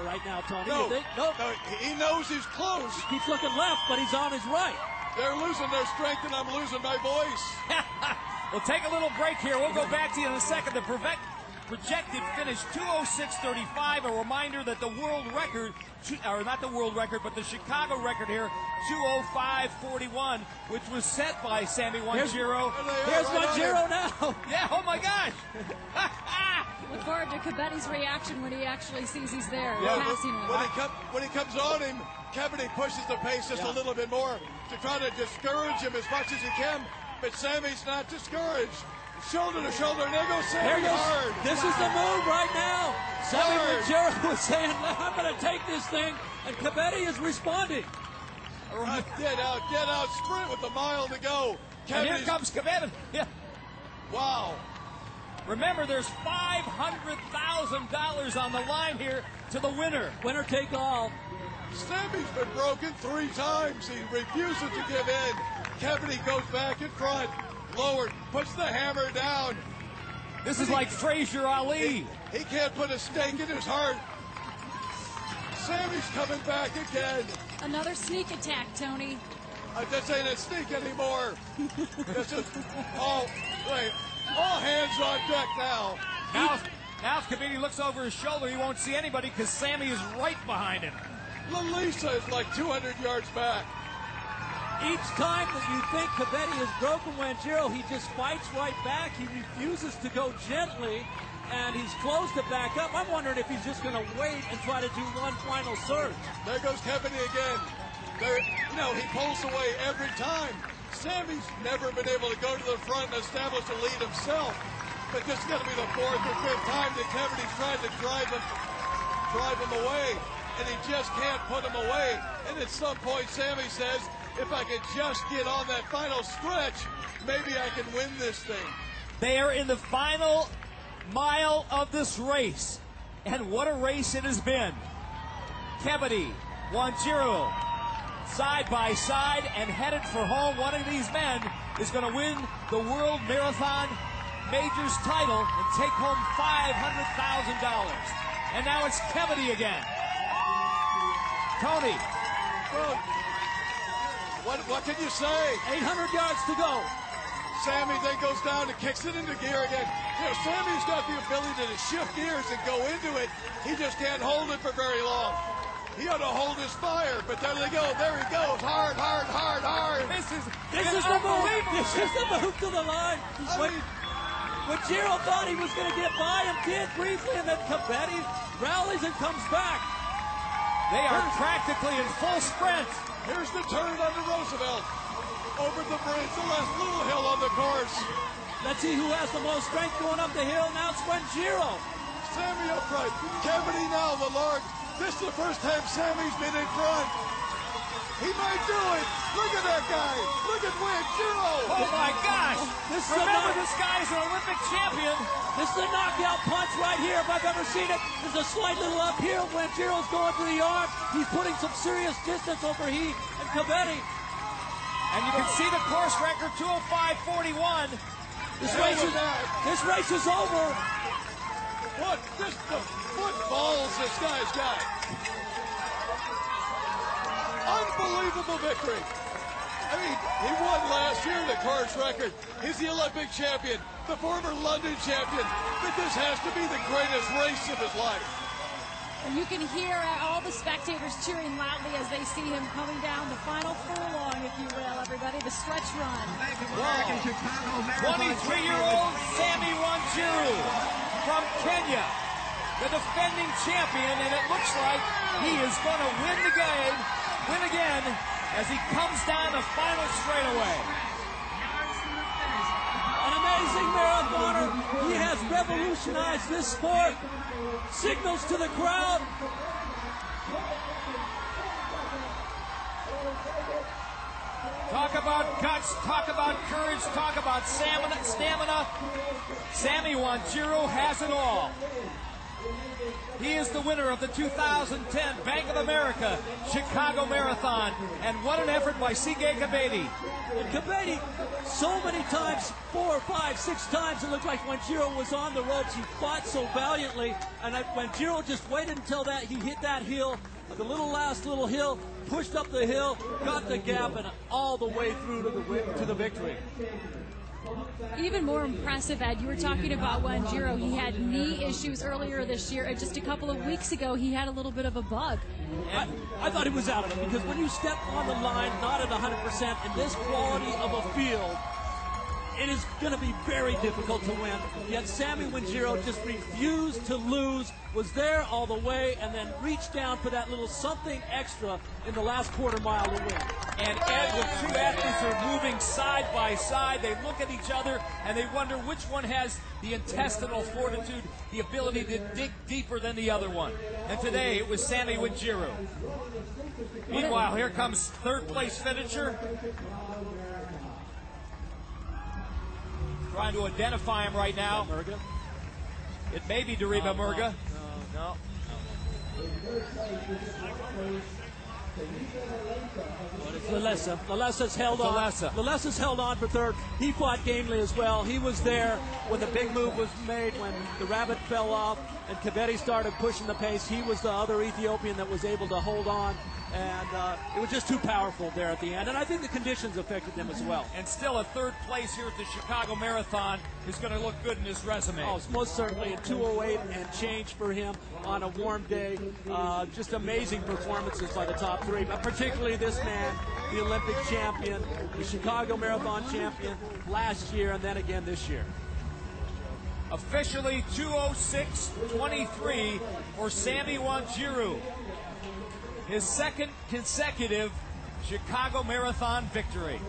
center right now, Tony. No, you think? Nope. No, he knows he's close. He keeps looking left, but he's on his right. They're losing their strength, and I'm losing my voice. We'll take a little break here. We'll go back to you in a second. The projected finish 2:06.35. A reminder that the world record, or not the world record, but the Chicago record here, 2:05.41, which was set by Sammy Wanjiro. Here's Wanjiro now. Yeah, oh my gosh. Look forward to Cabetti's reaction when he actually sees he's there. Yeah, passing him. when he comes on him, Cabernet pushes the pace just a little bit more to try to discourage him as much as he can. But Sammy's not discouraged. Shoulder to shoulder, and there goes Sammy hard. This is the move right now. Sammy Wanjiro was saying, I'm going to take this thing, and Cabetti is responding. Get out, sprint with a mile to go. And here comes Cabetti. Yeah. Wow. Remember, there's $500,000 on the line here to the winner. Winner take all. Sammy's been broken 3 times. He refuses to give in. Cabernet goes back in front. Lowered, puts the hammer down. This is like Frazier Ali. He can't put a stake in his heart. Sammy's coming back again. Another sneak attack, Tony. This ain't a sneak anymore. This is all hands on deck now. Now if Cabetti looks over his shoulder, he won't see anybody because Sammy is right behind him. Lalisa is like 200 yards back. Each time that you think Cabetti has broken Wanjiro, he just fights right back. He refuses to go gently, and he's closed to back up. I'm wondering if he's just going to wait and try to do one final surge. There goes Cabetti again. He pulls away every time. Sammy's never been able to go to the front and establish a lead himself. But this is going to be the 4th or 5th time that Caberty's tried to drive him away, and he just can't put him away. And at some point, Sammy says, if I could just get on that final stretch, maybe I can win this thing. They are in the final mile of this race. And what a race it has been. Caberty, Wanjiro, side by side and headed for home. One of these men is going to win the World Marathon Majors title and take home $500,000. And now it's Caberty again. Tony. Well, what can you say? 800 yards to go. Sammy then goes down and kicks it into gear again. Sammy's got the ability to shift gears and go into it. He just can't hold it for very long. He ought to hold his fire, but there they go. There he goes. Hard. This is the move. This is the move to the line. Wanjiro thought he was going to get by him, did briefly, and then Cabetti rallies and comes back. They are practically in full sprint. Here's the turn onto Roosevelt. Over the bridge, the last little hill on the course. Let's see who has the most strength going up the hill. Now it's Wanjiro. Sammy up front. Caberty now, the Lord. This is the first time Sammy's been in front. He might do it. Look at that guy. Look at Wanjiro. Oh, my gosh. Remember, this guy is an Olympic champion. This is a knockout punch right here, if I've ever seen it. There's a slight little uphill. Wanjiro's going to the arm. He's putting some serious distance over he and Cabetti. And you can see the course record, 2:05.41. This race is over. What? Just the footballs this guy's got. Unbelievable victory. I mean, he won last year the course record. He's the Olympic champion, the former London champion. But this has to be the greatest race of his life. And you can hear all the spectators cheering loudly as they see him coming down the final furlong, if you will, everybody, the stretch run. Wow. 23-year-old Sammy Wanjiro from Kenya, the defending champion, and it looks like he is going to win again, as he comes down the final straightaway. An amazing marathoner. He has revolutionized this sport. Signals to the crowd. Talk about guts, talk about courage, talk about stamina. Sammy Wanjiro has it all. He is the winner of the 2010 Bank of America Chicago Marathon. And what an effort by chicago2010. And Kebede, so many times, 4, 5, 6 times, it looked like when Giro was on the ropes, he fought so valiantly. And when Giro just waited until that he hit that hill, the last little hill, pushed up the hill, got the gap, and all the way through to the victory. Even more impressive, Ed, you were talking about when Giro, he had knee issues earlier this year, and just a couple of weeks ago, he had a little bit of a bug. I thought he was out of it, because when you step on the line, not at 100%, in this quality of a field, it is going to be very difficult to win. Yet Sammy Wingiro just refused to lose, was there all the way, and then reached down for that little something extra in the last quarter mile to win. And Ed, when two athletes are moving side by side, they look at each other and they wonder which one has the intestinal fortitude, the ability to dig deeper than the other one. And today it was Sammy Wingiro. Meanwhile, here comes third place finisher. Trying to identify him right now. Murga? It may be Dariba Murga. No. Lalessa's held on. Lalessa's held on for third. He fought gamely as well. He was there when the big move was made, when the rabbit fell off and Kebede started pushing the pace. He was the other Ethiopian that was able to hold on. And it was just too powerful there at the end. And I think the conditions affected them as well. And still a third place here at the Chicago Marathon is going to look good in his resume. Oh, it's most certainly a 2:08 and change for him on a warm day. Just amazing performances by the top three, but particularly this man, the Olympic champion, the Chicago Marathon champion last year and then again this year. Officially 2:06.23 for Sammy Wingiro. His second consecutive Chicago Marathon victory.